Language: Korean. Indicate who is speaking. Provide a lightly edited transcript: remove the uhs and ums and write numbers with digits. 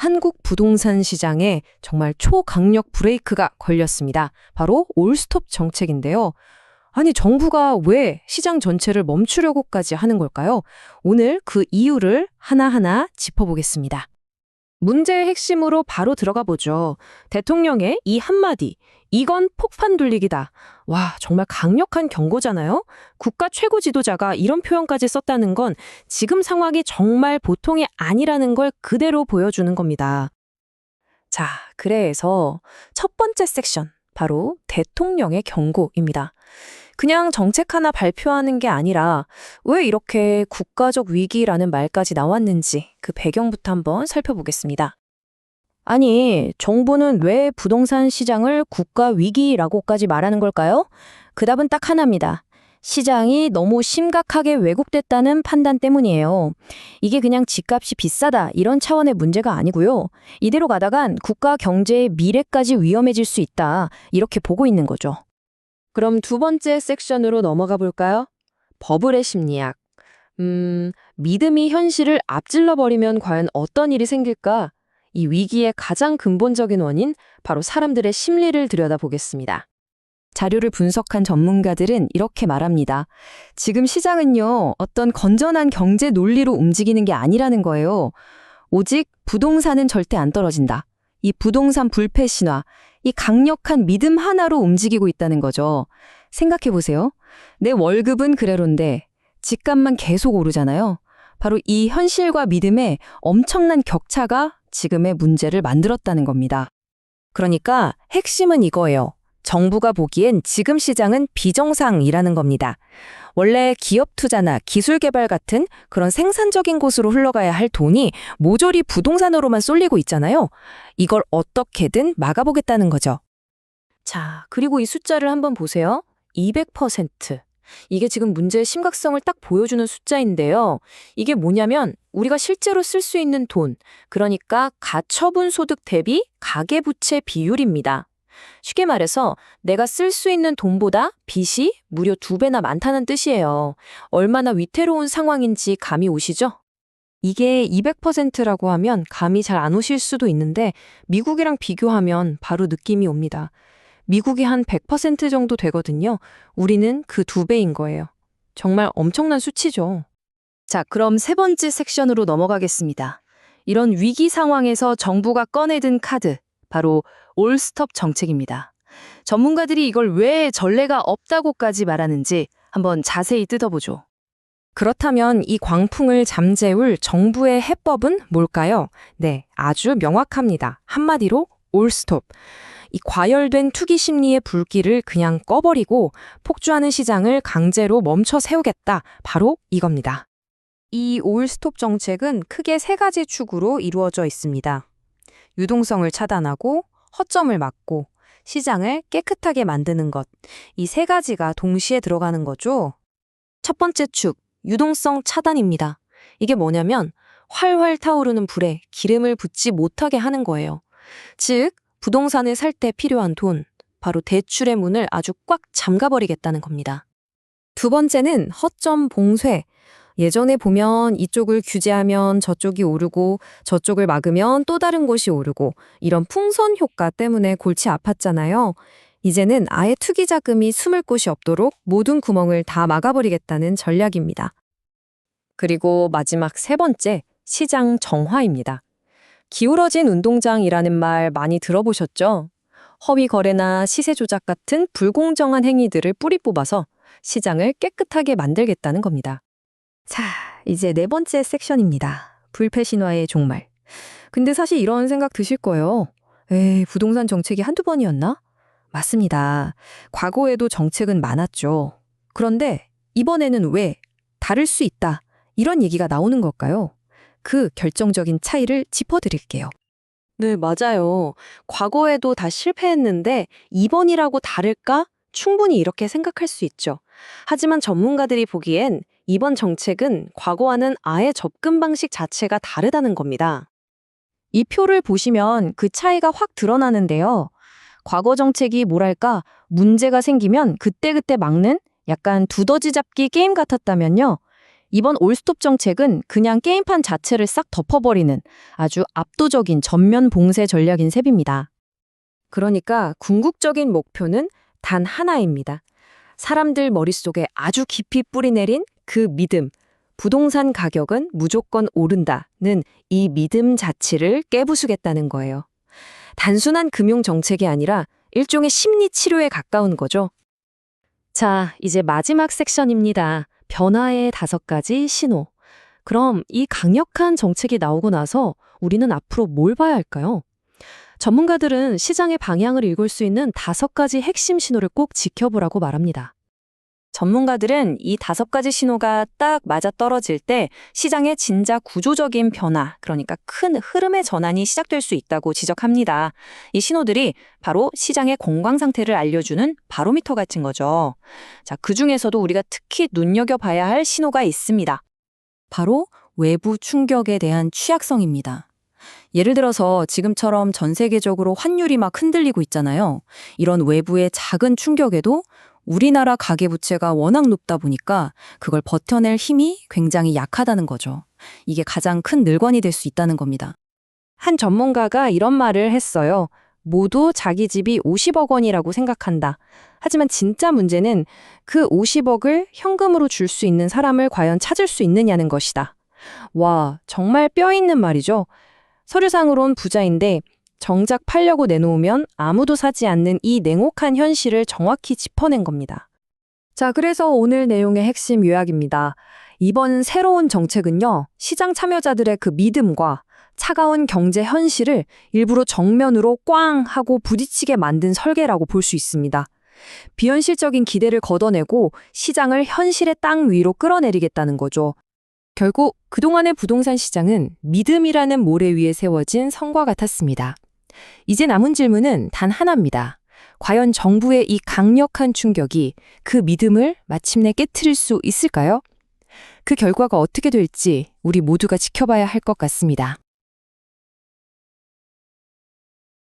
Speaker 1: 한국 부동산 시장에 정말 초강력 브레이크가 걸렸습니다. 바로 올스톱 정책인데요. 아니, 정부가 왜 시장 전체를 멈추려고까지 하는 걸까요? 오늘 그 이유를 하나하나 짚어보겠습니다. 문제의 핵심으로 바로 들어가 보죠. 대통령의 이 한마디, 이건 폭판 돌리기다. 와, 정말 강력한 경고잖아요? 국가 최고 지도자가 이런 표현까지 썼다는 건 지금 상황이 정말 보통이 아니라는 걸 그대로 보여주는 겁니다. 자, 그래서 첫 번째 섹션, 바로 대통령의 경고입니다. 그냥 정책 하나 발표하는 게 아니라 왜 이렇게 국가적 위기라는 말까지 나왔는지 그 배경부터 한번 살펴보겠습니다. 아니, 정부는 왜 부동산 시장을 국가 위기라고까지 말하는 걸까요? 그 답은 딱 하나입니다. 시장이 너무 심각하게 왜곡됐다는 판단 때문이에요. 이게 그냥 집값이 비싸다 이런 차원의 문제가 아니고요. 이대로 가다간 국가 경제의 미래까지 위험해질 수 있다 이렇게 보고 있는 거죠. 그럼 두 번째 섹션으로 넘어가 볼까요? 버블의 심리학. 믿음이 현실을 앞질러 버리면 과연 어떤 일이 생길까? 이 위기의 가장 근본적인 원인, 바로 사람들의 심리를 들여다보겠습니다. 자료를 분석한 전문가들은 이렇게 말합니다. 지금 시장은요, 어떤 건전한 경제 논리로 움직이는 게 아니라는 거예요. 오직 부동산은 절대 안 떨어진다. 이 부동산 불패 신화, 이 강력한 믿음 하나로 움직이고 있다는 거죠. 생각해 보세요. 내 월급은 그래로인데 집값만 계속 오르잖아요. 바로 이 현실과 믿음의 엄청난 격차가 지금의 문제를 만들었다는 겁니다. 그러니까 핵심은 이거예요. 정부가 보기엔 지금 시장은 비정상이라는 겁니다. 원래 기업 투자나 기술 개발 같은 그런 생산적인 곳으로 흘러가야 할 돈이 모조리 부동산으로만 쏠리고 있잖아요. 이걸 어떻게든 막아보겠다는 거죠. 자, 그리고 이 숫자를 한번 보세요. 200%. 이게 지금 문제의 심각성을 딱 보여주는 숫자인데요. 이게 뭐냐면 우리가 실제로 쓸 수 있는 돈, 그러니까 가처분 소득 대비 가계부채 비율입니다. 쉽게 말해서 내가 쓸 수 있는 돈보다 빚이 무려 2배나 많다는 뜻이에요. 얼마나 위태로운 상황인지 감이 오시죠? 이게 200%라고 하면 감이 잘 안 오실 수도 있는데 미국이랑 비교하면 바로 느낌이 옵니다. 미국이 한 100% 정도 되거든요. 우리는 그 2배인 거예요. 정말 엄청난 수치죠. 자, 그럼 세 번째 섹션으로 넘어가겠습니다. 이런 위기 상황에서 정부가 꺼내든 카드, 바로 올스톱 정책입니다. 전문가들이 이걸 왜 전례가 없다고까지 말하는지 한번 자세히 뜯어보죠. 그렇다면 이 광풍을 잠재울 정부의 해법은 뭘까요? 네, 아주 명확합니다. 한마디로 올스톱. 이 과열된 투기 심리의 불길을 그냥 꺼버리고 폭주하는 시장을 강제로 멈춰 세우겠다. 바로 이겁니다. 이 올스톱 정책은 크게 세 가지 축으로 이루어져 있습니다. 유동성을 차단하고 허점을 막고 시장을 깨끗하게 만드는 것. 이 세 가지가 동시에 들어가는 거죠. 첫 번째 축, 유동성 차단입니다. 이게 뭐냐면 활활 타오르는 불에 기름을 붓지 못하게 하는 거예요. 즉, 부동산을 살 때 필요한 돈, 바로 대출의 문을 아주 꽉 잠가버리겠다는 겁니다. 두 번째는 허점 봉쇄. 예전에 보면 이쪽을 규제하면 저쪽이 오르고 저쪽을 막으면 또 다른 곳이 오르고 이런 풍선 효과 때문에 골치 아팠잖아요. 이제는 아예 투기 자금이 숨을 곳이 없도록 모든 구멍을 다 막아버리겠다는 전략입니다. 그리고 마지막 세 번째, 시장 정화입니다. 기울어진 운동장이라는 말 많이 들어보셨죠? 허위 거래나 시세 조작 같은 불공정한 행위들을 뿌리 뽑아서 시장을 깨끗하게 만들겠다는 겁니다. 자, 이제 네 번째 섹션입니다. 불패 신화의 종말. 근데 사실 이런 생각 드실 거예요. 에이, 부동산 정책이 한두 번이었나? 맞습니다. 과거에도 정책은 많았죠. 그런데 이번에는 왜 다를 수 있다, 이런 얘기가 나오는 걸까요? 그 결정적인 차이를 짚어드릴게요. 네, 맞아요. 과거에도 다 실패했는데 이번이라고 다를까? 충분히 이렇게 생각할 수 있죠. 하지만 전문가들이 보기엔 이번 정책은 과거와는 아예 접근 방식 자체가 다르다는 겁니다. 이 표를 보시면 그 차이가 확 드러나는데요. 과거 정책이 뭐랄까, 문제가 생기면 그때그때 막는 약간 두더지 잡기 게임 같았다면요.
Speaker 2: 이번 올스톱 정책은 그냥 게임판 자체를 싹 덮어버리는 아주 압도적인 전면 봉쇄 전략인 셈입니다.
Speaker 1: 그러니까 궁극적인 목표는 단 하나입니다. 사람들 머릿속에 아주 깊이 뿌리내린 그 믿음, 부동산 가격은 무조건 오른다는 이 믿음 자체를 깨부수겠다는 거예요. 단순한 금융 정책이 아니라 일종의 심리 치료에 가까운 거죠. 자, 이제 마지막 섹션입니다. 변화의 5가지 신호. 그럼 이 강력한 정책이 나오고 나서 우리는 앞으로 뭘 봐야 할까요? 전문가들은 시장의 방향을 읽을 수 있는 5가지 핵심 신호를 꼭 지켜보라고 말합니다. 전문가들은 이 5가지 신호가 딱 맞아떨어질 때 시장의 진짜 구조적인 변화, 그러니까 큰 흐름의 전환이 시작될 수 있다고 지적합니다. 이 신호들이 바로 시장의 공강 상태를 알려주는 바로미터 같은 거죠. 자, 그중에서도 우리가 특히 눈여겨봐야 할 신호가 있습니다.
Speaker 2: 바로 외부 충격에 대한 취약성입니다. 예를 들어서 지금처럼 전 세계적으로 환율이 막 흔들리고 있잖아요. 이런 외부의 작은 충격에도 우리나라 가계부채가 워낙 높다 보니까 그걸 버텨낼 힘이 굉장히 약하다는 거죠. 이게 가장 큰 늙언이 될 수 있다는 겁니다.
Speaker 1: 한 전문가가 이런 말을 했어요. 모두 자기 집이 50억 원이라고 생각한다. 하지만 진짜 문제는 그 50억을 현금으로 줄 수 있는 사람을 과연 찾을 수 있느냐는 것이다. 와, 정말 뼈 있는 말이죠. 서류상으론 부자인데 정작 팔려고 내놓으면 아무도 사지 않는 이 냉혹한 현실을 정확히 짚어낸 겁니다. 자, 그래서 오늘 내용의 핵심 요약입니다. 이번 새로운 정책은요, 시장 참여자들의 그 믿음과 차가운 경제 현실을 일부러 정면으로 꽝 하고 부딪히게 만든 설계라고 볼 수 있습니다. 비현실적인 기대를 걷어내고 시장을 현실의 땅 위로 끌어내리겠다는 거죠. 결국 그동안의 부동산 시장은 믿음이라는 모래 위에 세워진 성과 같았습니다. 이제 남은 질문은 단 하나입니다. 과연 정부의 이 강력한 충격이 그 믿음을 마침내 깨트릴 수 있을까요? 그 결과가 어떻게 될지 우리 모두가 지켜봐야 할 것 같습니다.